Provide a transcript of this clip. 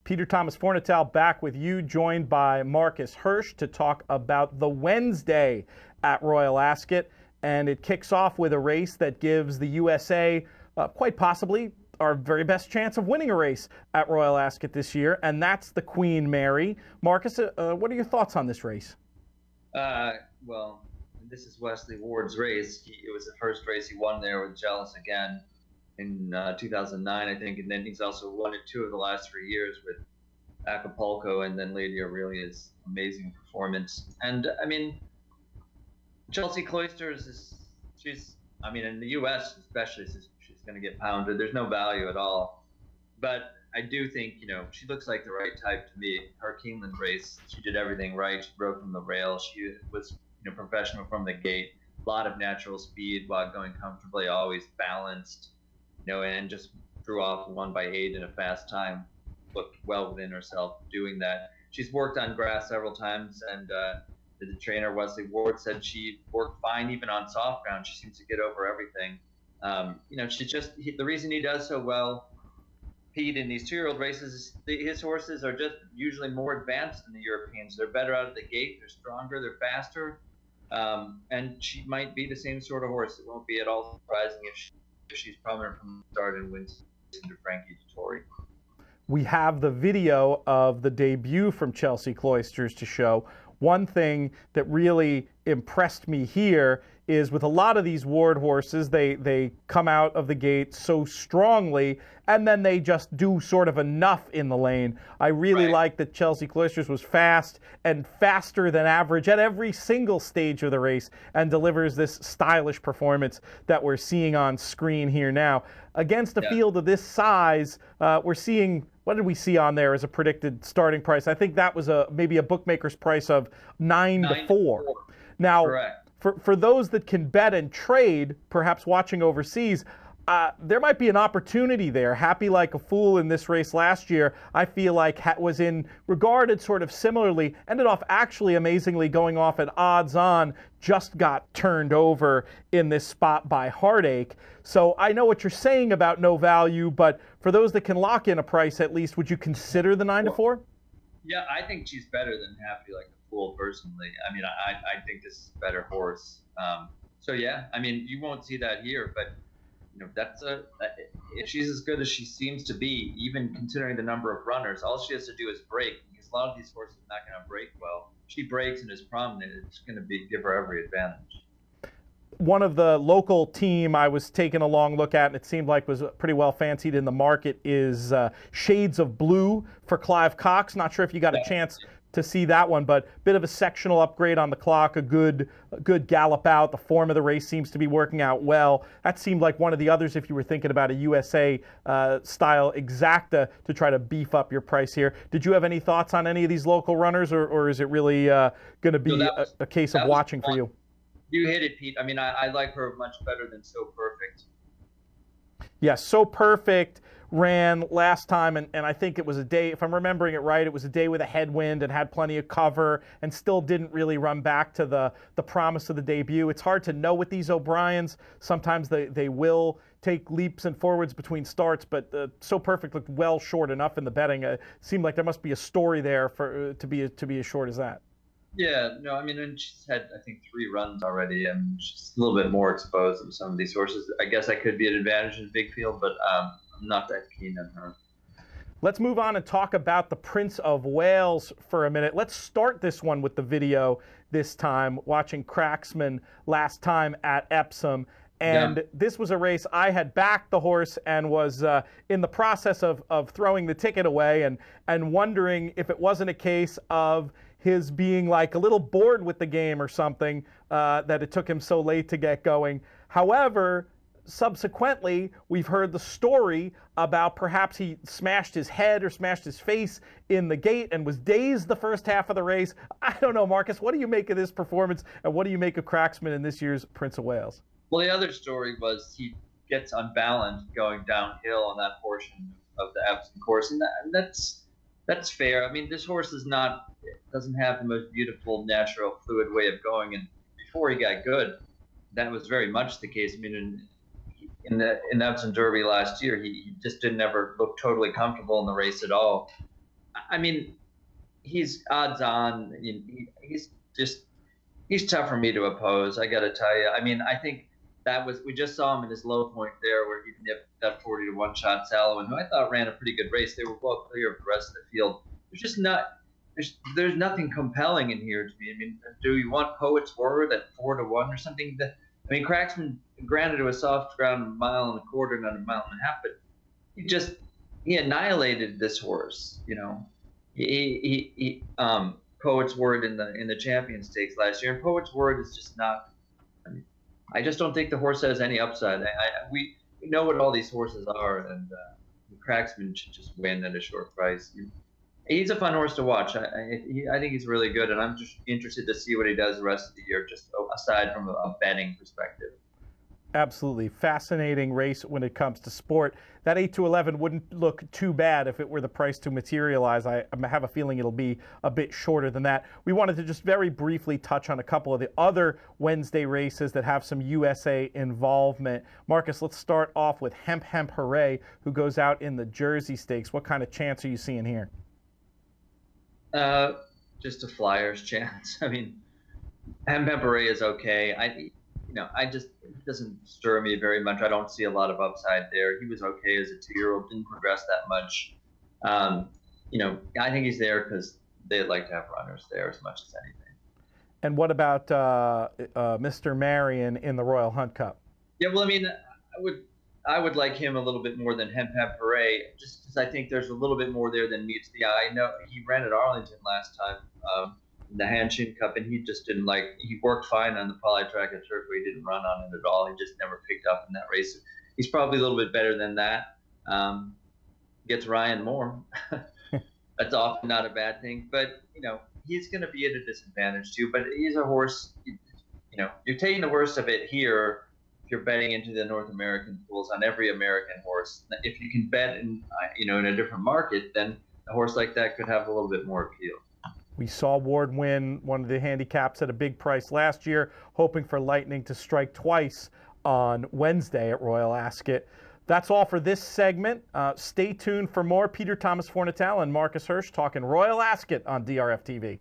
Peter Thomas Fornatale back with you, joined by Marcus Hersh to talk about the Wednesday at Royal Ascot. And it kicks off with a race that gives the USA quite possibly our very best chance of winning a race at Royal Ascot this year, and that's the Queen Mary. Marcus, what are your thoughts on this race? Well, this is Wesley Ward's race. It was the first race he won there with Jealous Again in 2009, I think, and then he's also won it 2 of the last 3 years with Acapulco and then Lady Aurelia's amazing performance. And I mean, Chelsea Cloisters I mean, in the U.S. especially, she's going to get pounded. There's no value at all. But I do think, she looks like the right type to me. Her Keeneland race, she did everything right. She broke from the rail. She was, professional from the gate. A lot of natural speed while going comfortably, always balanced, and just drew off 1 by 8 in a fast time. Looked well within herself doing that. She's worked on grass several times, and the trainer Wesley Ward said she worked fine even on soft ground. She seems to get over everything. The reason he does so well, Pete, in these 2-year-old races is his horses are just usually more advanced than the Europeans. They're better out of the gate. They're stronger. They're faster. And she might be the same sort of horse. It won't be at all surprising if she's prominent from the start and wins to Frankie Dettori. We have the video of the debut from Chelsea Cloisters to show. One thing that really impressed me here is with a lot of these Ward horses, they come out of the gate so strongly, and then they just do sort of enough in the lane. I really like that Chelsea Cloisters was fast and faster than average at every single stage of the race and delivers this stylish performance that we're seeing on screen here now. Against a field of this size, we're seeing, what did we see on there as a predicted starting price? I think that was maybe a bookmaker's price of 9 to 4. Now, for those that can bet and trade, perhaps watching overseas, there might be an opportunity there. Happy Like a Fool in this race last year, I feel like was regarded sort of similarly, ended off actually amazingly going off at odds on, just got turned over in this spot by Heartache. So I know what you're saying about no value, but for those that can lock in a price at least, would you consider the 9 to 4? Yeah, I think she's better than Happy Like a Fool personally. I mean, I think this is a better horse. So yeah, I mean, you won't see that here, but if she's as good as she seems to be, even considering the number of runners, all she has to do is break, because a lot of these horses are not going to break well. If she breaks and is prominent, it's going to give her every advantage. One of the local team I was taking a long look at, and it seemed like was pretty well fancied in the market, is Shades of Blue for Clive Cox. Not sure if you got a chance to see that one, but a bit of a sectional upgrade on the clock, a good gallop out. The form of the race seems to be working out well. That seemed like one of the others if you were thinking about a USA style exacta to try to beef up your price here. Did you have any thoughts on any of these local runners, or is it really going to be a case of watching for you? You hit it, Pete. I mean, I like her much better than So Perfect. Yes, So Perfect ran last time, and I think it was a day, if I'm remembering it right, it was a day with a headwind and had plenty of cover and still didn't really run back to the promise of the debut. It's hard to know with these O'Briens. Sometimes they will take leaps and forwards between starts, but So Perfect looked well short enough in the betting. It seemed like there must be a story there to be as short as that. Yeah, no, I mean, and she's had, I think, 3 runs already, and she's a little bit more exposed than some of these horses. I guess that could be an advantage in big field, but I'm not that keen on her. Let's move on and talk about the Prince of Wales for a minute. Let's start this one with the video this time, watching Cracksman last time at Epsom. And this was a race I had backed the horse and was in the process of throwing the ticket away and wondering if it wasn't a case of his being like a little bored with the game or something, that it took him so late to get going. However, subsequently, we've heard the story about perhaps he smashed his head or smashed his face in the gate and was dazed the first half of the race. I don't know, Marcus, what do you make of this performance, and what do you make of Cracksman in this year's Prince of Wales? Well, the other story was he gets unbalanced going downhill on that portion of the Epsom course, and that's fair. I mean, this horse doesn't have the most beautiful, natural, fluid way of going, and before he got good, that was very much the case. I mean, in the Epsom Derby last year, he just didn't ever look totally comfortable in the race at all. I mean, he's odds on. He's tough for me to oppose. I got to tell you. I mean, I think we just saw him in his low point there, where he nipped that 40-1 shot Salomon, who I thought ran a pretty good race. They were well clear of the rest of the field. There's just not. There's nothing compelling in here to me. I mean, do you want Poet's Word at 4-1 or something? I mean, Cracksman, granted, it was soft ground, 1.25 miles, not 1.5 miles, but he annihilated this horse. You know, Poet's Word in the Champion Stakes last year, and Poet's Word is just not. I mean, I just don't think the horse has any upside. We know what all these horses are, and Cracksman should just win at a short price. He's a fun horse to watch. I think he's really good, and I'm just interested to see what he does the rest of the year, just aside from a betting perspective. Absolutely. Fascinating race when it comes to sport. That 8-11 wouldn't look too bad if it were the price to materialize. I have a feeling it'll be a bit shorter than that. We wanted to just very briefly touch on a couple of the other Wednesday races that have some USA involvement. Marcus, let's start off with Hemp Hemp Hooray, who goes out in the Jersey Stakes. What kind of chance are you seeing here? Just a flyer's chance. I mean, Hemp Hemp Hooray is okay. It doesn't stir me very much. I don't see a lot of upside there. He was okay as a 2-year-old, didn't progress that much. I think he's there because they like to have runners there as much as anything. And what about Mr. Marion in the Royal Hunt Cup? Yeah, well, I mean, I would like him a little bit more than Hemp Hemp Hooray, just because I think there's a little bit more there than meets the eye. I know he ran at Arlington last time. In the Hanshin Cup, and he just didn't he worked fine on the poly track at Turk, but he didn't run on it at all. He just never picked up in that race. He's probably a little bit better than that. Gets Ryan Moore. That's often not a bad thing, but he's going to be at a disadvantage too. But he's a horse. You're taking the worst of it here if you're betting into the North American pools on every American horse. If you can bet in a different market, then a horse like that could have a little bit more appeal. We saw Ward win one of the handicaps at a big price last year, hoping for Lightning to strike twice on Wednesday at Royal Ascot. That's all for this segment. Stay tuned for more. Peter Thomas Fornatale and Marcus Hersh talking Royal Ascot on DRFTV.